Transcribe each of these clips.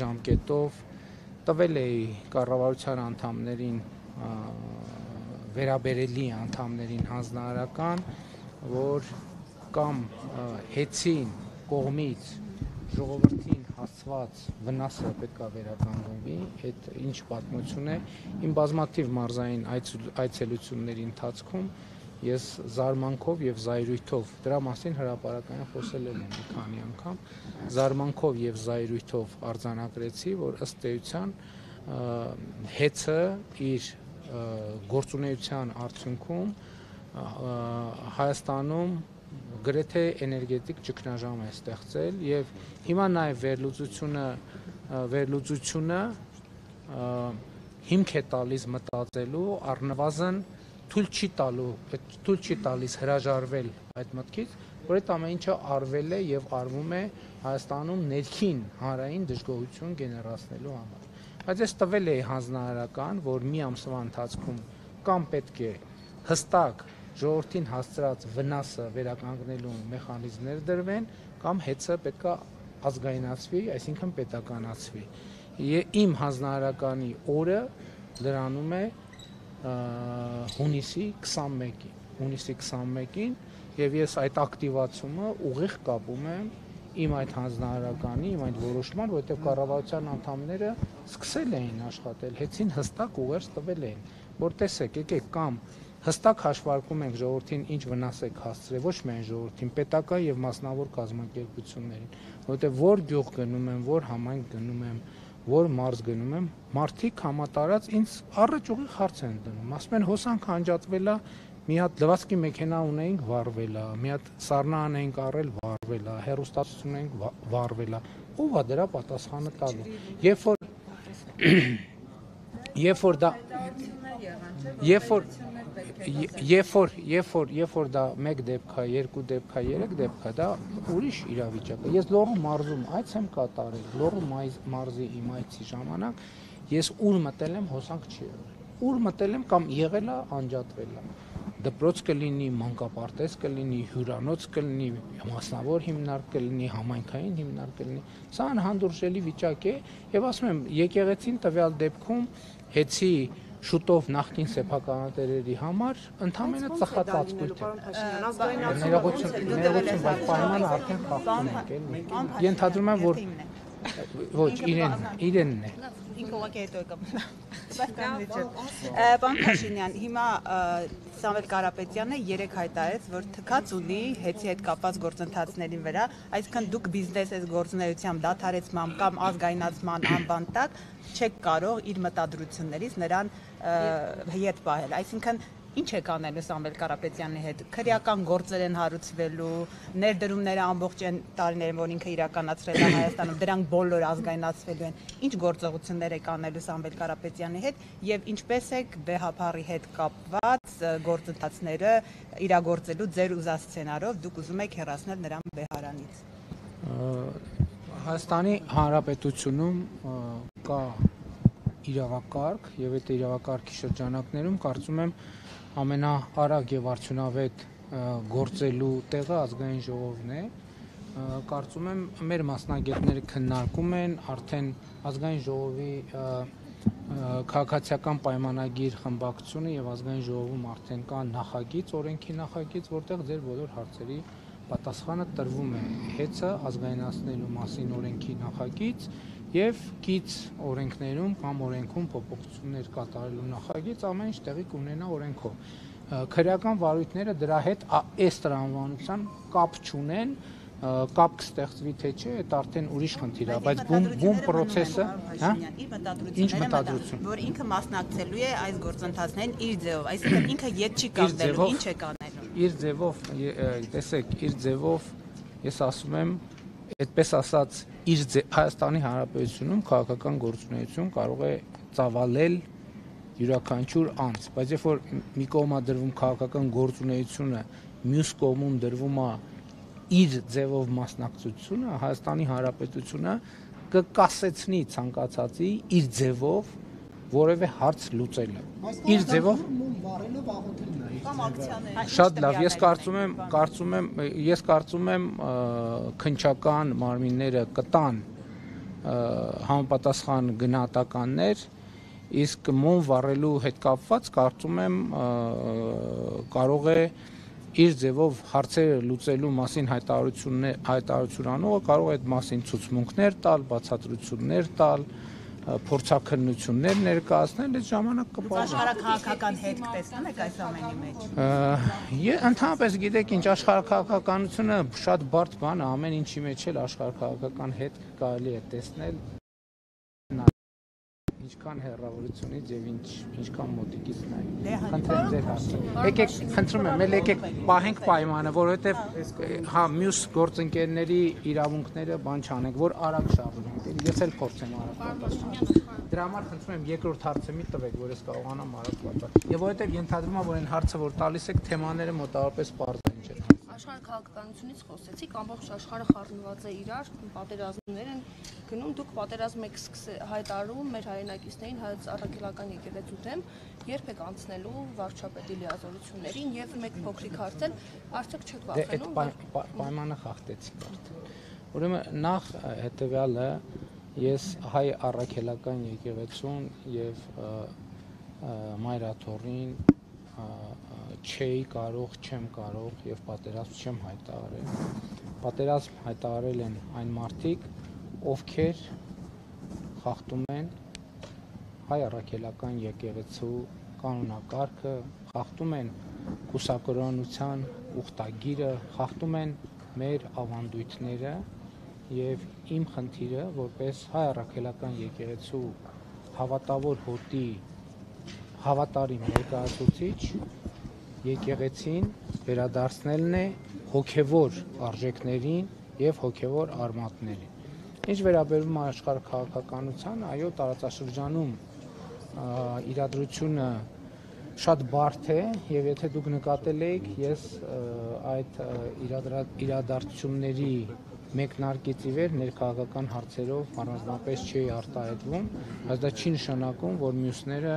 ժամկետով տվել էի կառավարության անդամներին վերաբերելի անդամներին հանձնարարական, որ կամ հեծին կողմից ժողովրդին հասցված վնասը պետք է վերականգնվի, այդ ինչ պատմություն է, իմ բազմաթիվ մարզային այցելությունների ընթացքում ես զարմանքով եւ զայրույթով, դրա մասին հրապարակային խոսել եմ մի քանի անգամ, զարմանքով եւ զայրույթով արձանագրեցի, որ ըստ էության հեծը իր գործունեության արդյունքում Հայաստանում գրեթե էներգետիկ ճգնաժամ է ստեղծել եւ հիմա նաեւ վերլուծությունը հիմք է տալիս մտածելու առնվազն թույլ չի տալիս հրաժարվել այդ մտքից, որ այդ ամեն ինչը արվել է եւ արվում է Հայաստանում ներքին հանրային դժգոհություն գեներացնելու համար։ Բայց ես տվել էի հանձնարարական, որ մի ամսվա ընթացքում կամ պետք է հստակ ժողովրդին հասցրած վնասը վերականգնելու մեխանիզմներ դրվեն, կամ հեծը պետք է ազգայնացվի, այսինքն պետականացվի։ Իմ հանձնարարականի օրը լրանում է հունիսի 21-ին, եւ ես այդ ակտիվացումը ուղիղ կապում եմ իմ այդ հանձնարարականի, իմ այդ որոշման, որովհետեւ կառավարության անդամները սկսել էին աշխատել, հեծին հստակ ուղերձ տվել էին, որ տեսեք, եկեք կամ հստակ հաշվարկում ենք ժողովրդին ինչ վնաս եք հասցրել, ոչ միայն ժողովրդին, պետական եւ մասնավոր կազմակերպություններին, որովհետեւ որ գյուղ գնում եմ, որ համայնք գնում եմ, որ մարզ գնում եմ, մարդիկ համատարած ինձ առաջ ուղիղ հարց են դնում, ասում են հոսանքը անջատվել է, մի հատ լվացքի մեքենա ունեինք, վառվել է, մի հատ սառնան էինք առել, վառվել է, հեռուստացույց ունեինք, վառվել է, ով է դրա պատասխանը տալու։ Երբ որ դա մեկ դեպք է, երկու դեպք է, երեք դեպք է, դա ուրիշ իրավիճակ է։ Ես Լոռու մարզում այց եմ կատարել, Լոռու մարզի իմ այցի ժամանակ ես ուր մտել եմ, հոսանք չի եղել։ Ուր մտել եմ կամ եղել է, անջատվել է։ Դպրոց կլինի, մանկապարտեզ կլինի, հյուրանոց կլինի, մասնավոր հիմնարկ կլինի, համայնքային հիմնարկ կլինի։ Սա անհանդուրժելի վիճակ է եւ ասում եմ, եկեղեցին տվյալ դեպքում հեծի շուտով նախկին սեփականատերերի համար ընդամենը ծխածածկույթ է։ Ներողություն, բայց պայմանը արդեն խախտում ենք, էլի։ Ենթադրում եմ, որ ոչ, իրենն է։ Ինքը ուղղակի հետո եկա։ Պարոն Փաշինյան, հիմա Սամվել Կարապետյանը 3 հայտարարեց, որ թքած ունի հեծի հետ կապված գործընթացների վրա, այսինքն դուք բիզնես ես գործունեությամբ դադարեցման կամ ազգայնացման անվան տակ չեք կարող իր մտադրություններից նրան հետ պահել, այսինքն ինչ եք անելու Սամվել Կարապետյանի հետ, քրեական գործեր են հարուցվելու, ներդրումները ամբողջ այն տարիներին, որ ինքը իրականացրել է Հայաստանում, դրանք բոլոր ազգայնացվելու են, ինչ գործողություններ եք անելու Սամվել Կարապետյանի հետ եւ ինչպես եք բեհափարի հետ կապված գործընթացները իրագործելու ձեր ուզած սցենարով, դուք ուզում եք հեռացնել նրան բեհարանից։ Հայաստանի Հանրապետությունում կա իրավակարգ եւ այդ իրավակարգի շրջանակներում կարծում եմ ամենաարագ եւ արդյունավետ գործելու տեղը ազգային ժողովն է, կարծում եմ մեր մասնագետները քննարկում են արդեն ազգային ժողովի քաղաքացիական պայմանագիր խմբակցությունը եւ ազգային ժողովում արդեն կա նախագիծ, օրենքի նախագիծ, որտեղ ձեր բոլոր հարցերի պատասխանը տրվում է հեծը ազգայնացնելու մասին օրենքի նախագիծ եւ կից օրենքներում կամ օրենքում փոփոխություններ կատարելու նախագիծ ամեն ինչ տեղի կունենա օրենքով։ Քրեական վարույթները դրա հետ այս տրամաբանության կապ չունեն, կապ կստեղծվի թե չէ, այդ արդեն ուրիշ խնդիր է, բայց բում process-ը, հա? Ինչ մտադրություն, որ ինքը մասնակցելու է այս գործընթացներին իր ձևով, այսինքն ինքը յետ չի կազմելու, ինչ է կանելու։ Իր ձևով, տեսեք, իր ձևով ես ասում եմ, այդպես ասած, Հայաստանի Հանրապետությունում քաղաքական գործունեություն կարող է ծավալել յուրաքանչյուր անձ, բայց երբ որ մի կողմ է դրվում քաղաքական գործունեությունը, մյուս կողմում դրվում է իր ձևով մասնակցությունը, Հայաստանի Հանրապետությունը կկասեցնի ցանկացածի իր ձևով որևէ հարց լուծելը։ Իր ձևով շատ լավ, ես կարծում եմ քննչական մարմինները կտան համապատասխան գնահատականներ, իսկ մոմ վառելու հետ կապված կարծում եմ կարող է իր ձևով հարցերը լուծելու մասին հայտարարություն անողը կարող է այդ մասին ցուցմունքներ տալ, բացատրություններ տալ, փորձաքննություններ ներկայացնել, այդ ժամանակ կպահի։ Աշխարհաքաղաքական հետք տեսնում եք այս ամենի մեջ։ Ընդհանրապես գիտեք ինչ, աշխարհաքաղաքականությունը շատ բարդ բան է, ամեն ինչի մեջ էլ աշխարհաքաղաքական հետք կարելի է տեսնել, ինչքան հեռավորությունից եւ ինչքան մոտիկից նայ։ Խնդրեմ ձեր հարցը։ Եկեք, խնդրում եմ, եկեք պահենք պայմանը, որովհետեւ հա մյուս գործընկերների իրավունքները բան չանենք, որ արագ շարունակենք։ Ես էլ փորձեմ արագ պատասխանել։ Դրա համար խնդրում եմ երկրորդ հարցը մի տվեք, որ ես կարողանամ արագ պատասխանել։ Եվ որովհետեւ ենթադրում եմ, որ այն հարցը, որ տալիս եք, թեմաները մոտավորապես պարզ են, չէ՞։ Աշխարհաքաղաքականությունից խոսեցիք, ամբողջ աշխարհը խառնված է իրար, պատերազմներ են գնում, դուք պատերազմ եք հայտարարում մեր հայրենակիցներին հայոց առաքելական եկեղեցու դեմ, երբ եք անցնելու վարչապետի լիազորություններին եւ մեկ փոքրիկ հարց էլ, արդյոք չեք վախենում, որ պայմանը խախտեցիք արդեն։ Ուրեմն նախ հետեւյալը, ես հայ առաքելական եկեղեցուն եւ Մայրաթորին չեմ կարող եւ պատերազմ չեմ հայտարարել։ Պատերազմ հայտարարել են այն մարդիկ, ովքեր խախտում են հայ առաքելական եկեղեցու կանոնակարգը, խախտում են կուսակրոնության ուխտագիրը, խախտում են մեր ավանդույթները եւ իմ խնդիրը որպես հայ առաքելական եկեղեցու հավատավոր հոտի հավատարիմ ներկայացուցիչ եկեղեցին վերադարձնելն է հոգևոր արժեքներին եւ հոգևոր արմատներին։ Ինչ վերաբերում է աշխարհաքաղաքականությանը, այո, տարածաշրջանում իրադրությունը շատ բարդ է եւ եթե դուք նկատել եք, ես այդ իրադարձությունների մեկնարկից ի վեր ներքաղաքական հարցերով առանձնապես չի արտահայտվում, բայց դա չի նշանակում, որ մյուսները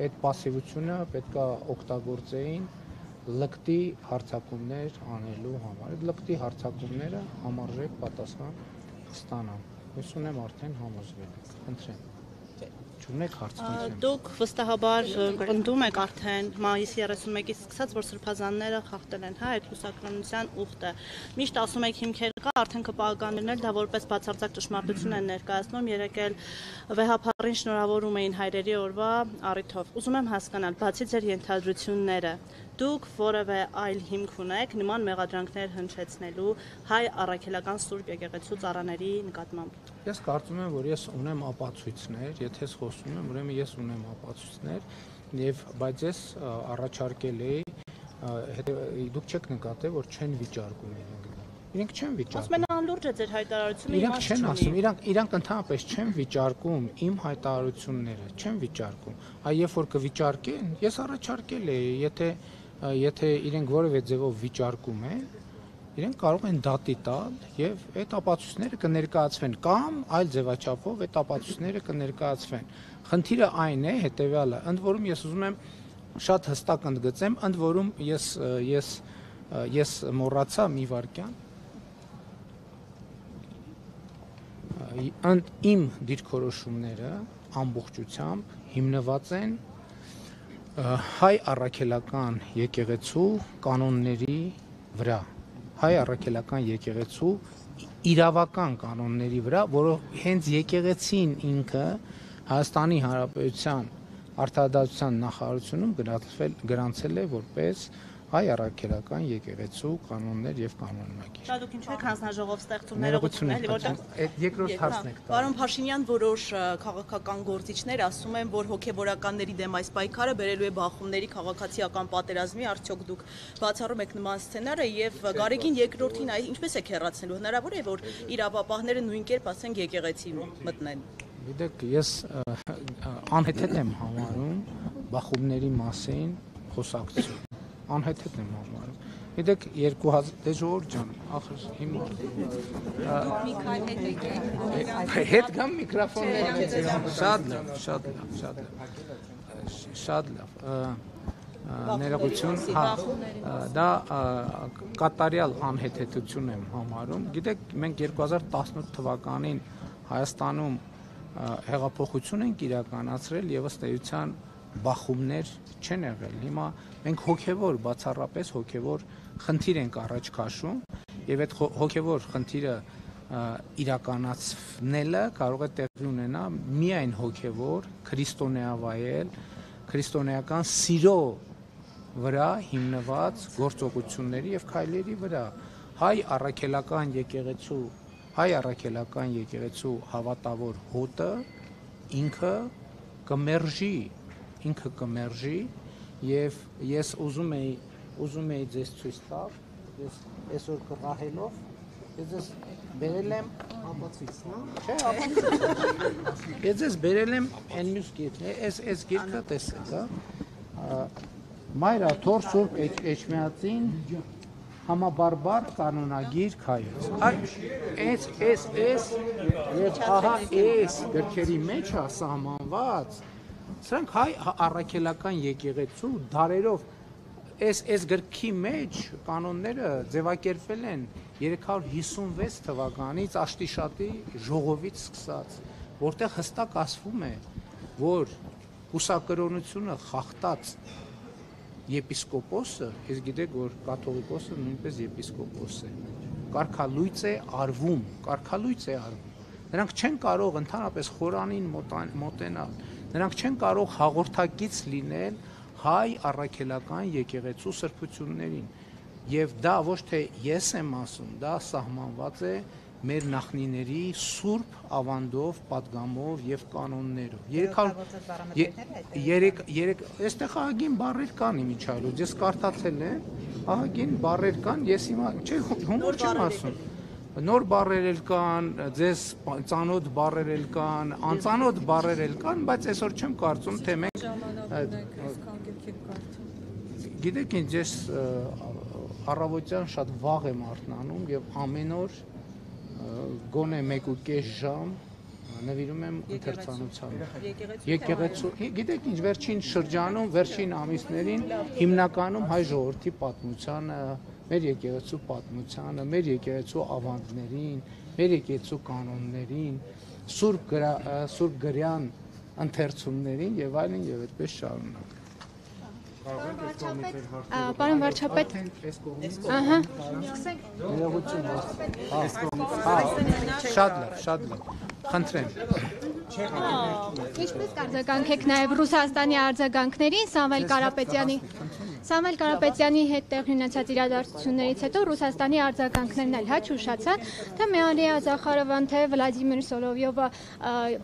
այդ պասիվությունը պետքա օգտագործեին լկտի հարձակումներ անելու համար։ Այդ լկտի հարձակումները համարժեք պատասխան ստանան։ Ես ունեմ արդեն համոզվել։ Խնդրեմ։ Չունեք հարց, խնդրեմ։ Դուք վստահաբար պնդում եք արդեն մայիսի 31-ից սկսած, որ սրբազանները խախտել են այդ կուսակրոնության ուխտը։ Միշտ ասում եք հիմքեր կա, արդեն ԿՊԱ-ականներն էլ դա որպես բացարձակ ճշմարտություն են ներկայացնում, երեկ էլ վեհապարին շնորհավորում էին հայրերի օրվա առիթով։ Ուզում եմ հասկանալ, բացի ձեր ենթադրությունները, դուք որևէ այլ հիմք ունեք նման մեղադրանքներ հնչեցնելու հայ առաքելական Սուրբ եկեղեցու ծառաների նկատմամբ։ Ես կարծում եմ, որ ես ունեմ ապացույցներ, եթե ես խոսում եմ, ուրեմն ես ունեմ ապացույցներ, բայց ես առաջարկել էի, դուք չեք նկատել, որ չեն վիճարկում իրենք չեն վիճարկում։ Ասում են անլուրջ է ձեր հայտարարությունը, իրանք չեն ասում, իրանք ընդհանրապես չեն վիճարկում իմ հայտարարությունները, չեն վիճարկում։ Այ երբ որ կվիճարկեն, ես առաջարկել էի, եթե իրենք որևէ ձևով վիճարկում են, իրենք կարող են դատի տալ եւ այդ ապացույցները կներկայացվեն կամ այլ ձևաչափով այդ ապացույցները կներկայացվեն։ Խնդիրը այն է հետեւյալը, ընդ որում ես ուզում եմ շատ հստակ ընդգծեմ, ընդ որում ես մոռացա մի վարքյան իմ դիրքորոշումները ամբողջությամբ հիմնված են հայ առաքելական եկեղեցու կանոնների վրա, հայ առաքելական եկեղեցու իրավական կանոնների վրա, որով հենց եկեղեցին ինքը Հայաստանի Հանրապետության Արտադրության նախարարությունում գրանցել է որպես հայ առաքելական եկեղեցու կանոններ եւ կանոնագիր։ Դա դուք ինչու եք հանձնաժողով ստեղծում ներողություն, այդ երկրորդ հարցն եք տալիս։ Պարոն Փաշինյան, որոշ քաղաքական գործիչներ ասում են, որ հոգեվորականների դեմ այս պայքարը բերելու է բախումների քաղաքացիական պատերազմի, արդյոք դուք բացառում եք նման սցենարը եւ Գարեգին երկրորդին ինչպես եք հեռացնելու։ Հնարավոր է, որ իրավապահները նույն կերպ ասենք եկեղեցի մտնեն։ Գիտեք, ես անհեթեթ եմ համարում բախումների մասին խոսակցություն։ Անհեթեթ եմ համարում։ Գիտեք 2000 ժողովուրդ ջան, ախր հիմա հետ գամ միկրոֆոնը շատ լավ։ ներողություն, դա կատարյալ անհեթեթություն եմ համարում։ Գիտեք, մենք 2018 թվականին Հայաստանում հեղափոխություն ենք իրականացրել եւ ըստ էության բախումներ չեն եղել։ Հիմա մենք հոգեվոր, բացառապես հոգեվոր խնդիր ենք առաջ քաշում եւ այդ հոգեվոր խնդիրը իրականացնելը կարող է տեղի ունենալ միայն հոգեվոր, քրիստոնեավայել, քրիստոնեական սիրո վրա հիմնված գործողությունների եւ քայլերի վրա հայ առաքելական եկեղեցու հավատավոր հոտը ինքը կմերժի եւ ես ուզում էի ձեզ ցույց տալ, ես այսօր կռահելով ես բերել եմ ապացույց, չէ, ապացույց։ Ես ձեզ բերել եմ այն մյուս գիրքը, այս գիրքը տեսեք, հա։ Մայրա Թոր Սուրբ Էջմիածին համաբարբար կանոնագիր քայլեց։ Այս եւ ահա այս գրքերի մեջ է սահմանված, սրանք հայ առաքելական եկեղեցու դարերով այս գրքի մեջ կանոնները ձևակերպվել են 356 թվականից Աշտիշատի ժողովից սկսած, որտեղ հստակ ասվում է, որ կուսակրոնությունը խախտած եպիսկոպոսը, ես գիտեք, որ կաթողիկոսը նույնպես եպիսկոպոս է, կարգալույծ է արվում։ Նրանք չեն կարող ընդհանրապես խորանին մոտենալ, նրանք չեն կարող հաղորդակից լինել հայ առաքելական եկեղեցու սրբություններին, եւ դա ոչ թե ես եմ ասում, դա սահմանված է մեր նախնիների սուրբ ավանդով, պատգամով եւ կանոններով։ Այստեղ ահագին բառեր կան իմիջայլոց, ես կարդացել եմ, ահագին բառեր կան, ես հիմա չէ հումոր չեմ ասում։ Նոր բառեր էլ կան, ձեզ ծանոթ բառեր էլ կան, անծանոթ բառեր էլ կան, բայց այսօր չեմ կարծում, թե մենք գիտեք ինչ, ես առավոտյան շատ վաղ եմ արթնանում եւ ամեն օր գոնե 1.5 ժամ նվիրում եմ ընթերցանությանը։ Եկեղեցու, գիտեք ինչ, վերջին շրջանում, վերջին ամիսներին հիմնականում հայ ժողովրդի պատմությանը, մեր եկեղեցու պատմությանը, մեր եկեղեցու ավանդներին, մեր եկեղեցու կանոններին, սուրբ գրյան ընթերցումներին եւ այլն եւ այդպես շարունակ։ Պարոն վարչապետ, ահա, շատ լավ, խնդրեմ։ Ինչպես կարձագանքեք նաև Ռուսաստանի արձագանքներին Սամվել Կարապետյանի հետ տեղի ունեցած իրադարձություններից հետո Ռուսաստանի արձագանքներն էլ հաճուշացան, թե Մարիա Զախարովան, թե Վլադիմիր Սոլովյովը,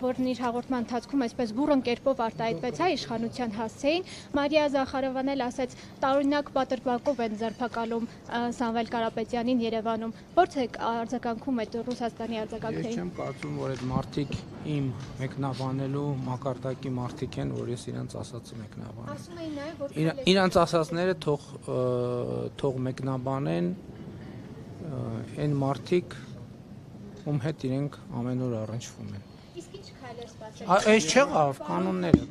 որն իր հաղորդման ընթացքում այսպես բուռն կերպով արտահայտվեց հայ իշխանության հասցեին, Մարիա Զախարովան էլ ասեց տարօրինակ պատրվակով են ձերբակալում Սամվել Կարապետյանին Երևանում։ Ո՞րց է արձագանքում այդ Ռուսաստանի արձագանքներին։ Ես չեմ կարծում, որ այդ մարդիկ իմ մեկնաբանելու մակարդակի մարդիկ են, որ ես իրանց ասածը մեկնաբանեմ։ Ասում էին նաև, որ իրանց ասածները թող մեկնաբանեն այն մարդիկ, ում հետ իրենք ամեն օր առնչվում են։ իսկ ինչ քայլ է սպասել։ Այս չեղավ, կանոնները։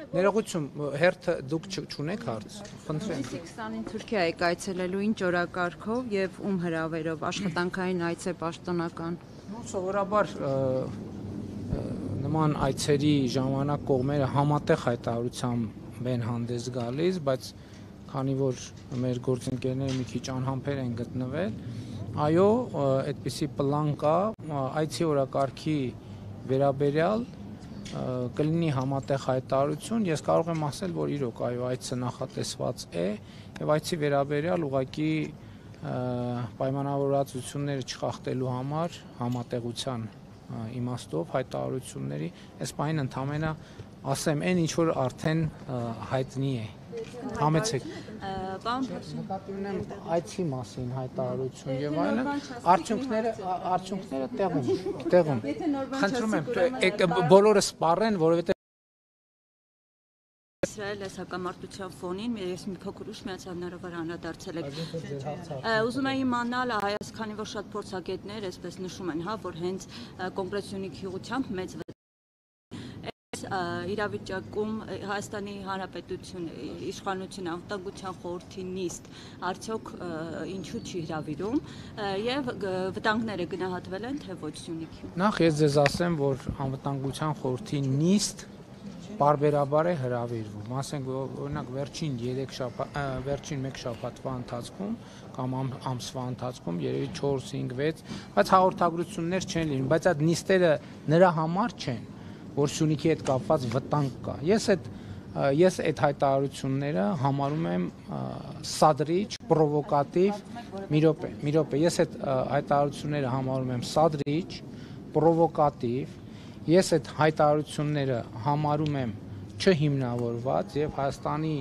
Ներողություն, հերթը դուք չունեք հարց, խնդրեմ։ 20-ին Թուրքիա եք այցելելու ինչ օրակարգով եւ ում հրավերով, աշխատանքային այց է պաշտոնական։ Սովորաբար նման այցերի ժամանակ կողմերը համատեղ հայտարարությամբ են հանդես գալիս, բայց քանի որ մեր գործընկերները մի քիչ անհամբեր են գտնվել, այո, այդպիսի պլան կա, այցի օրակարգի վերաբերյալ կլինի համատեղ հայտարարություն, ես կարող եմ ասել, որ իրոք այո, այցը նախատեսված է եւ այցի վերաբերյալ ուղղակի պայմանավորվածությունները չխախտելու համար համատեղության իմաստով հայտարարությունների այս պահին ընդամենը ասեմ այն ինչ որ արդեն հայտնի է համեցեք նկատի ունեմ այցի մասին հայտարարություն եւ այլն արդյունքները տեղում խնդրում եմ բոլորը սպառեն որովհետեւ Իսրայել այս հակամարտության ֆոնին ես մի փոքր ուշ միացա հնարավոր անդրադարձել եք։ Ուզում եմ իմանալ հայաց քանի որ շատ փորձագետներ այսպես նշում են, հա, որ հենց կոնկրետ Սյունիքի ուղղությամբ մեծ իրավիճակում Հայաստանի Հանրապետությունը իշխանությունը անվտանգության խորհրդի նիստ արդյոք ինչու չի հրավիրում եւ վտանգները գնահատվել են թե ոչ Սյունիքի։ Նախ ես ձեզ ասեմ, որ անվտանգության խորհրդի նիստ բարբերաբար է հրավիրվում, ասենք օրինակ վերջին 1 շաբաթվա ընթացքում կամ ամսվա ընթացքում երևի 4-5-6, բայց հաղորդագրություններ չեն լինում, բայց այդ նիստերը նրա համար չեն, որ Սյունիքի հետ կապված վտանգ կա։ Ես այդ հայտարարությունները համարում եմ սադրիչ, պրովոկատիվ, մի րոպե, ես այդ հայտարարությունները համարում եմ սադրիչ, պրովոկատիվ, ես այդ հայտարարությունները համարում եմ չհիմնավորված եւ Հայաստանի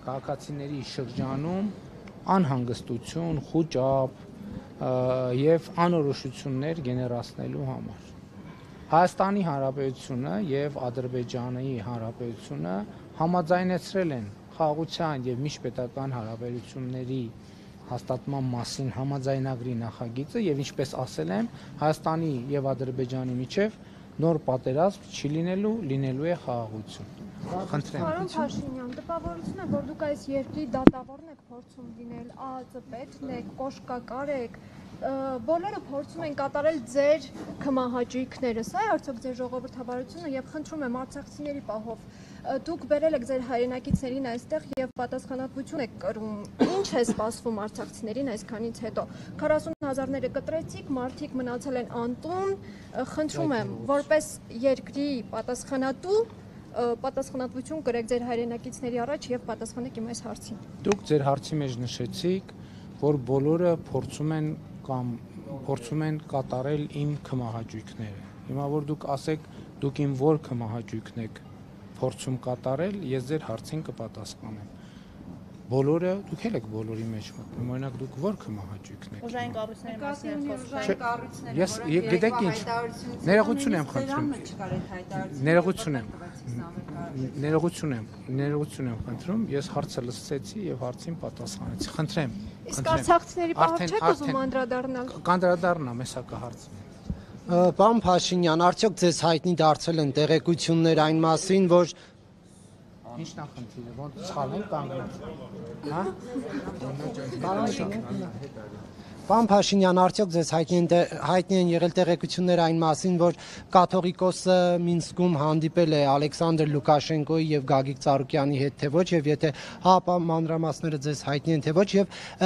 քաղաքացիների շրջանում անհանգստություն, խուճապ եւ անորոշություններ գեներացնելու համար։ Հայաստանի Հանրապետությունը եւ Ադրբեջանի Հանրապետությունը համաձայնեցրել են խաղաղության եւ միջպետական հարաբերությունների հաստատման մասին համաձայնագրի նախագիծը եւ ինչպես ասել եմ, Հայաստանի եւ Ադրբեջանի միջեւ նոր պատերազմ չի լինելու է խաղաղություն։ Խնդրեմ։ Պարոն Փաշինյան, տպավորություն է, որ դուք այս երկրի դատավորն եք փորձում լինել, ԱԱԾ պետն եք, կոշկակար եք, բոլորը փորձում են կատարել ձեր քմահաճույքները, սա է արդյոք ձեր ժողովրդավարությունը եւ խնդրում եմ արցախցիների պահով դուք բերել եք ձեր հայրենակիցներին այստեղ եւ պատասխանատվություն եք կրում։ Ինչ է սպասվում արցախցիներին այսքանից հետո։ 40,000-ները կտրեցիք, մարդիկ մնացել են անտուն, խնդրում եմ, որպես երկրի պատասխանատու պատասխանատվություն կրեք ձեր հայրենակիցների առաջ եւ պատասխանեք իմ այս հարցին։ Դուք ձեր հարցի մեջ նշեցիք, որ բոլորը փորձում են կատարել իմ քմահաճույքները։ Հիմա որ դուք ասեք, դուք իմ որ քմահաճույքն եք փորձում կատարել, ես ձեր հարցին կպատասխանեմ։ Բոլորը, դուք էլ եք բոլորի մեջ մտնում, օրինակ դուք որ քմահաճույքն եք։ Ուժային կառույցների մասին են խոսում։ Ես գիտեք ինչ, ներողություն եմ խնդրում։ Ներողություն եմ խնդրում, ես հարցը լսեցի եւ հարցին պատասխանեցի։ Խնդրեմ։ Իսկ արցախցիների պահով չեք ուզում անդրադառնալ։ Կանդրադառնամ, հեսա կհարցնեմ։ Պարոն Փաշինյան, արդյոք ձեզ հայտնի դարձել են տեղեկություններ այն մասին, որ Ինչն է խնդիրը, ոնց ցալեն կանգնած։ Հա? Պարոն Փաշինյան, արդյոք ձեզ հայտնի են եղել տեղեկություններ այն մասին, որ կաթողիկոսը Մինսկում հանդիպել է Ալեքսանդր Լուկաշենկոյի եւ Գագիկ Ծառուկյանի հետ, թե ոչ, եւ եթե հա մանրամասները ձեզ հայտնի են, թե ոչ, եւ